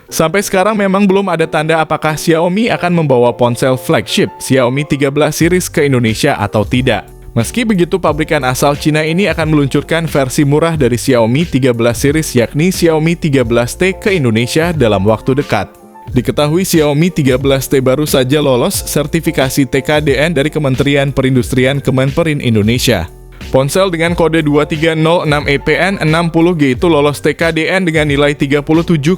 Sampai sekarang memang belum ada tanda apakah Xiaomi akan membawa ponsel flagship Xiaomi 13 series ke Indonesia atau tidak. Meski begitu, pabrikan asal Cina ini akan meluncurkan versi murah dari Xiaomi 13 series yakni Xiaomi 13T ke Indonesia dalam waktu dekat. Diketahui Xiaomi 13T baru saja lolos sertifikasi TKDN dari Kementerian Perindustrian Kemenperin Indonesia. Ponsel dengan kode 2306EPN60G itu lolos TKDN dengan nilai 37,20%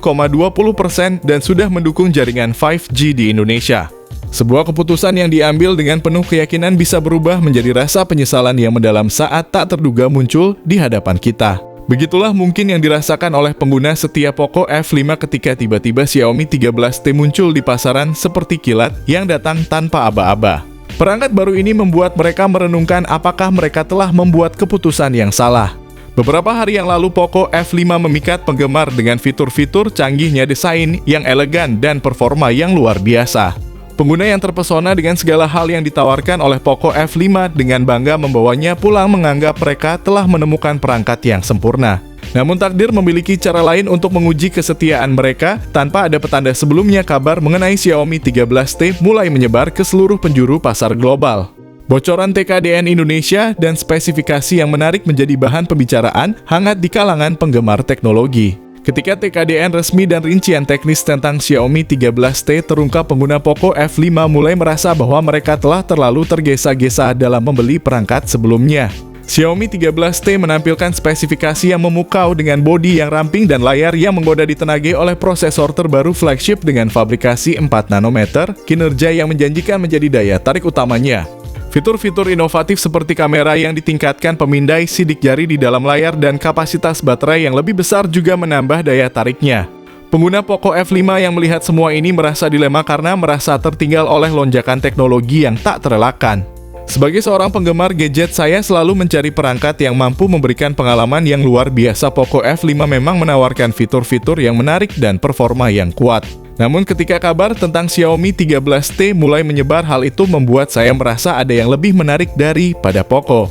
dan sudah mendukung jaringan 5G di Indonesia. Sebuah keputusan yang diambil dengan penuh keyakinan bisa berubah menjadi rasa penyesalan yang mendalam saat tak terduga muncul di hadapan kita. Begitulah mungkin yang dirasakan oleh pengguna setia Poco F5 ketika tiba-tiba Xiaomi 13T muncul di pasaran seperti kilat yang datang tanpa aba-aba. Perangkat baru ini membuat mereka merenungkan apakah mereka telah membuat keputusan yang salah. Beberapa hari yang lalu Poco F5 memikat penggemar dengan fitur-fitur canggihnya, desain yang elegan, dan performa yang luar biasa. Pengguna yang terpesona dengan segala hal yang ditawarkan oleh Poco F5 dengan bangga membawanya pulang menganggap mereka telah menemukan perangkat yang sempurna. Namun takdir memiliki cara lain untuk menguji kesetiaan mereka. Tanpa ada petanda sebelumnya, kabar mengenai Xiaomi 13T mulai menyebar ke seluruh penjuru pasar global. Bocoran TKDN Indonesia dan spesifikasi yang menarik menjadi bahan pembicaraan hangat di kalangan penggemar teknologi. Ketika TKDN resmi dan rincian teknis tentang Xiaomi 13T terungkap, pengguna Poco F5 mulai merasa bahwa mereka telah terlalu tergesa-gesa dalam membeli perangkat sebelumnya. Xiaomi 13T menampilkan spesifikasi yang memukau dengan bodi yang ramping dan layar yang menggoda ditenagai oleh prosesor terbaru flagship dengan fabrikasi 4 nanometer, kinerja yang menjanjikan menjadi daya tarik utamanya. Fitur-fitur inovatif seperti kamera yang ditingkatkan, pemindai sidik jari di dalam layar, dan kapasitas baterai yang lebih besar juga menambah daya tariknya. Pengguna Poco F5 yang melihat semua ini merasa dilema karena merasa tertinggal oleh lonjakan teknologi yang tak terelakkan. Sebagai seorang penggemar gadget, saya selalu mencari perangkat yang mampu memberikan pengalaman yang luar biasa. Poco F5 memang menawarkan fitur-fitur yang menarik dan performa yang kuat. Namun ketika kabar tentang Xiaomi 13T mulai menyebar, hal itu membuat saya merasa ada yang lebih menarik daripada Poco.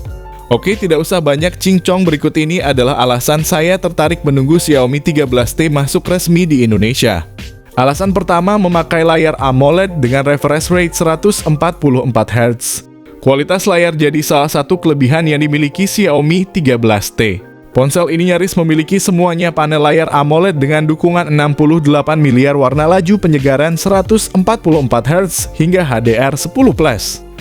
Oke, tidak usah banyak cincong, berikut ini adalah alasan saya tertarik menunggu Xiaomi 13T masuk resmi di Indonesia. Alasan pertama, memakai layar AMOLED dengan refresh rate 144 Hz. Kualitas layar jadi salah satu kelebihan yang dimiliki Xiaomi 13T. Ponsel ini nyaris memiliki semuanya panel layar AMOLED dengan dukungan 68 miliar warna, laju penyegaran 144 Hz hingga HDR10+.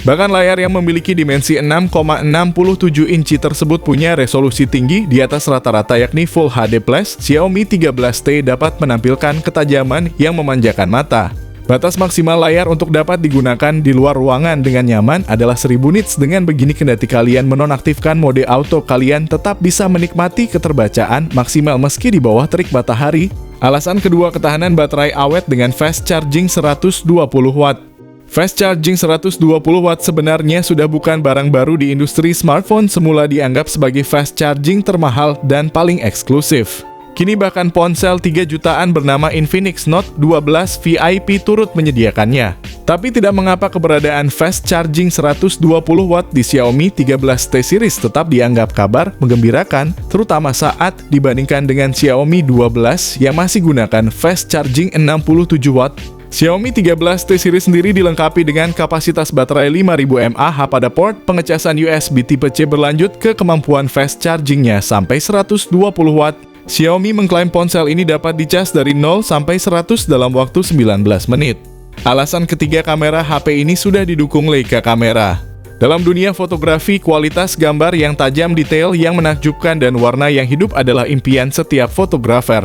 Bahkan layar yang memiliki dimensi 6,67 inci tersebut punya resolusi tinggi di atas rata-rata yakni Full HD+. Xiaomi 13T dapat menampilkan ketajaman yang memanjakan mata. Batas maksimal layar untuk dapat digunakan di luar ruangan dengan nyaman adalah 1000 nits. Dengan begini, kendati kalian menonaktifkan mode auto, kalian tetap bisa menikmati keterbacaan maksimal meski di bawah terik matahari. Alasan kedua, ketahanan baterai awet dengan fast charging 120 Watt. Fast charging 120 Watt sebenarnya sudah bukan barang baru di industri smartphone. Semula dianggap sebagai fast charging termahal dan paling eksklusif. Kini bahkan ponsel 3 jutaan bernama Infinix Note 12 VIP turut menyediakannya. Tapi tidak mengapa keberadaan fast charging 120 Watt di Xiaomi 13T series tetap dianggap kabar menggembirakan, terutama saat dibandingkan dengan Xiaomi 12 yang masih gunakan fast charging 67 Watt. Xiaomi 13T series sendiri dilengkapi dengan kapasitas baterai 5000 mAh pada port pengecasan USB tipe C berlanjut ke kemampuan fast chargingnya sampai 120 Watt. Xiaomi mengklaim ponsel ini dapat dicas dari 0 sampai 100 dalam waktu 19 menit. Alasan ketiga, kamera HP ini sudah didukung Leica kamera. Dalam dunia fotografi, kualitas gambar yang tajam, detail yang menakjubkan, dan warna yang hidup adalah impian setiap fotografer.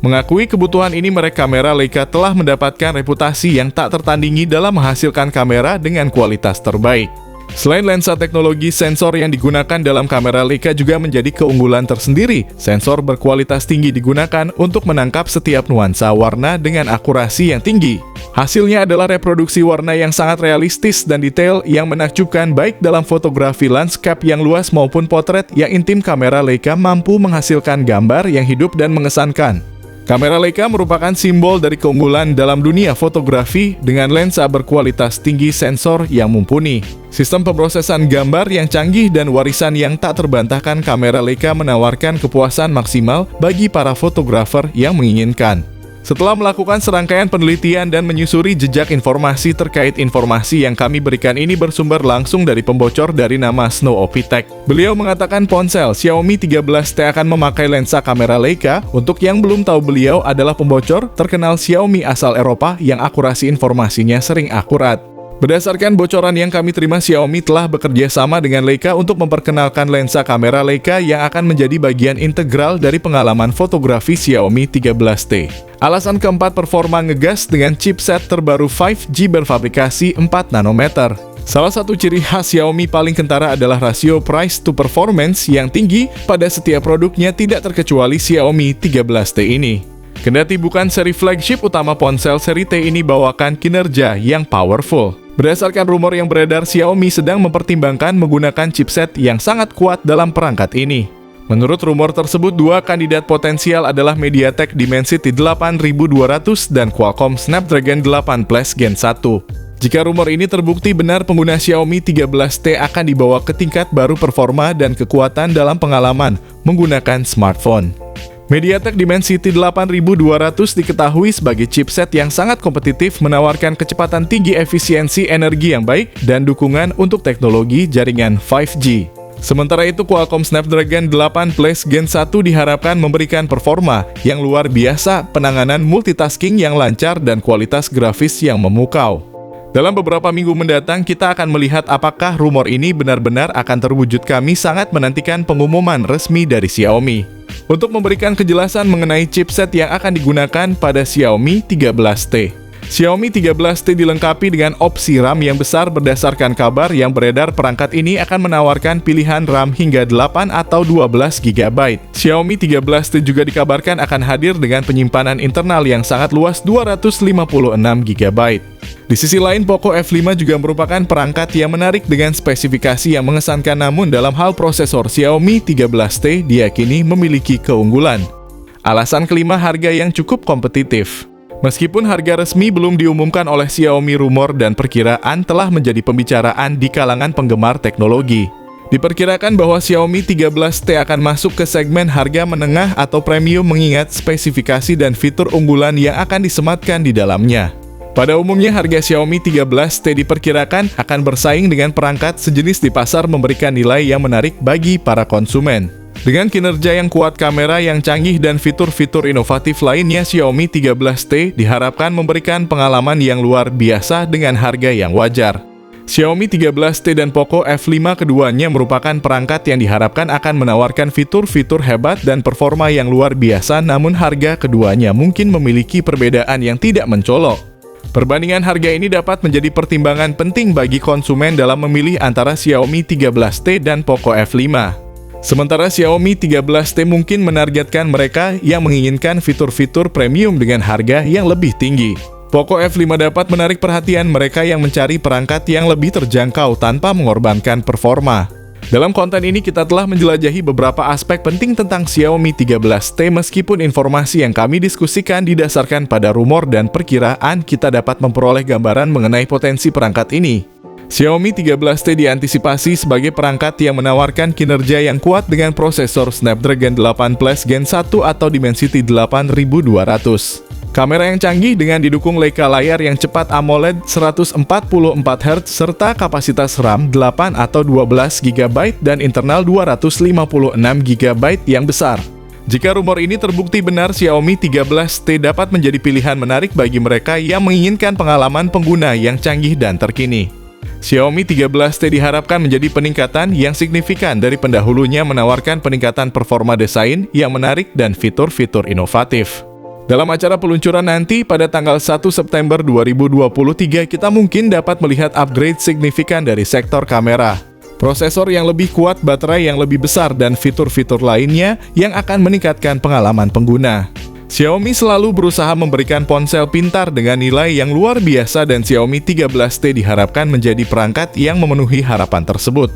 Mengakui kebutuhan ini, merek kamera Leica telah mendapatkan reputasi yang tak tertandingi dalam menghasilkan kamera dengan kualitas terbaik. Selain lensa, teknologi sensor yang digunakan dalam kamera Leica juga menjadi keunggulan tersendiri. Sensor berkualitas tinggi digunakan untuk menangkap setiap nuansa warna dengan akurasi yang tinggi. Hasilnya adalah reproduksi warna yang sangat realistis dan detail yang menakjubkan, baik dalam fotografi landscape yang luas maupun potret yang intim. Kamera Leica mampu menghasilkan gambar yang hidup dan mengesankan. Kamera Leica merupakan simbol dari keunggulan dalam dunia fotografi dengan lensa berkualitas tinggi, sensor yang mumpuni, sistem pemrosesan gambar yang canggih, dan warisan yang tak terbantahkan. Kamera Leica menawarkan kepuasan maksimal bagi para fotografer yang menginginkan. Setelah melakukan serangkaian penelitian dan menyusuri jejak informasi terkait informasi yang kami berikan ini bersumber langsung dari pembocor dari nama Snow Opitech. Beliau mengatakan ponsel Xiaomi 13T akan memakai lensa kamera Leica. Untuk yang belum tahu, beliau adalah pembocor terkenal Xiaomi asal Eropa yang akurasi informasinya sering akurat. Berdasarkan bocoran yang kami terima, Xiaomi telah bekerja sama dengan Leica untuk memperkenalkan lensa kamera Leica yang akan menjadi bagian integral dari pengalaman fotografi Xiaomi 13T. Alasan keempat, performa ngegas dengan chipset terbaru 5G berfabrikasi 4 nanometer. Salah satu ciri khas Xiaomi paling kentara adalah rasio price to performance yang tinggi pada setiap produknya, tidak terkecuali Xiaomi 13T ini. Kendati bukan seri flagship utama, ponsel seri T ini bawakan kinerja yang powerful. Berdasarkan rumor yang beredar, Xiaomi sedang mempertimbangkan menggunakan chipset yang sangat kuat dalam perangkat ini. Menurut rumor tersebut, dua kandidat potensial adalah MediaTek Dimensity 8200 dan Qualcomm Snapdragon 8 Plus Gen 1. Jika rumor ini terbukti benar, pengguna Xiaomi 13T akan dibawa ke tingkat baru performa dan kekuatan dalam pengalaman menggunakan smartphone. MediaTek Dimensity 8200 diketahui sebagai chipset yang sangat kompetitif, menawarkan kecepatan tinggi, efisiensi energi yang baik, dan dukungan untuk teknologi jaringan 5G. Sementara itu, Qualcomm Snapdragon 8 Plus Gen 1 diharapkan memberikan performa yang luar biasa, penanganan multitasking yang lancar, dan kualitas grafis yang memukau. Dalam beberapa minggu mendatang, kita akan melihat apakah rumor ini benar-benar akan terwujud. Kami sangat menantikan pengumuman resmi dari Xiaomi untuk memberikan kejelasan mengenai chipset yang akan digunakan pada Xiaomi 13T. Xiaomi 13T dilengkapi dengan opsi RAM yang besar. Berdasarkan kabar yang beredar, perangkat ini akan menawarkan pilihan RAM hingga 8 atau 12 GB. Xiaomi 13T juga dikabarkan akan hadir dengan penyimpanan internal yang sangat luas 256 GB. Di sisi lain, Poco F5 juga merupakan perangkat yang menarik dengan spesifikasi yang mengesankan, namun dalam hal prosesor, Xiaomi 13T diyakini memiliki keunggulan. Alasan kelima, harga yang cukup kompetitif. Meskipun harga resmi belum diumumkan oleh Xiaomi, rumor dan perkiraan telah menjadi pembicaraan di kalangan penggemar teknologi. Diperkirakan bahwa Xiaomi 13T akan masuk ke segmen harga menengah atau premium mengingat spesifikasi dan fitur unggulan yang akan disematkan di dalamnya. Pada umumnya, harga Xiaomi 13T diperkirakan akan bersaing dengan perangkat sejenis di pasar, memberikan nilai yang menarik bagi para konsumen. Dengan kinerja yang kuat, kamera yang canggih, dan fitur-fitur inovatif lainnya, Xiaomi 13T diharapkan memberikan pengalaman yang luar biasa dengan harga yang wajar. Xiaomi 13T dan Poco F5 keduanya merupakan perangkat yang diharapkan akan menawarkan fitur-fitur hebat dan performa yang luar biasa, namun harga keduanya mungkin memiliki perbedaan yang tidak mencolok. Perbandingan harga ini dapat menjadi pertimbangan penting bagi konsumen dalam memilih antara Xiaomi 13T dan Poco F5. Sementara Xiaomi 13T mungkin menargetkan mereka yang menginginkan fitur-fitur premium dengan harga yang lebih tinggi. Poco F5 dapat menarik perhatian mereka yang mencari perangkat yang lebih terjangkau tanpa mengorbankan performa. Dalam konten ini kita telah menjelajahi beberapa aspek penting tentang Xiaomi 13T. Meskipun informasi yang kami diskusikan didasarkan pada rumor dan perkiraan, kita dapat memperoleh gambaran mengenai potensi perangkat ini. Xiaomi 13T diantisipasi sebagai perangkat yang menawarkan kinerja yang kuat dengan prosesor Snapdragon 8 Plus Gen 1 atau Dimensity 8200. Kamera yang canggih dengan didukung Leica layar yang cepat AMOLED 144Hz serta kapasitas RAM 8 atau 12 GB dan internal 256 GB yang besar. Jika rumor ini terbukti benar, Xiaomi 13T dapat menjadi pilihan menarik bagi mereka yang menginginkan pengalaman pengguna yang canggih dan terkini. Xiaomi 13T diharapkan menjadi peningkatan yang signifikan dari pendahulunya, menawarkan peningkatan performa desain yang menarik dan fitur-fitur inovatif. Dalam acara peluncuran nanti pada tanggal 1 September 2023, kita mungkin dapat melihat upgrade signifikan dari sektor kamera, prosesor yang lebih kuat, baterai yang lebih besar, dan fitur-fitur lainnya yang akan meningkatkan pengalaman pengguna. Xiaomi selalu berusaha memberikan ponsel pintar dengan nilai yang luar biasa, dan Xiaomi 13T diharapkan menjadi perangkat yang memenuhi harapan tersebut.